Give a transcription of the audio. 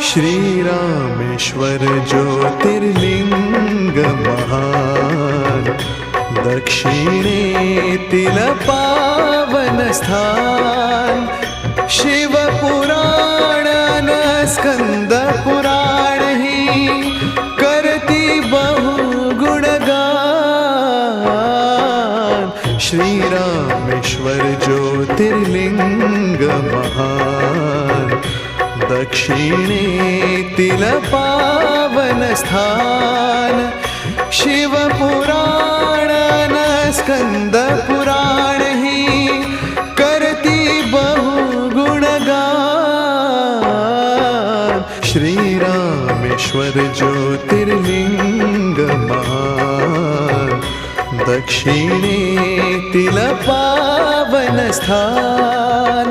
श्रीरामेश्वर ज्योतिर्लिंग महान, दक्षिणेतील पावन स्थान। शिवपुराण न स्कंद पुराण ही करती बहु गुणगान। श्रीरामेश्वर ज्योतिर्लिंग महान, दक्षिणेतील पावन स्थान। शिवपुराण न स्कंद पुराण ही करती बहु गुणगान। श्रीरामेश्वर ज्योतिर्लिंग महान, दक्षिणेतील पावन स्थान।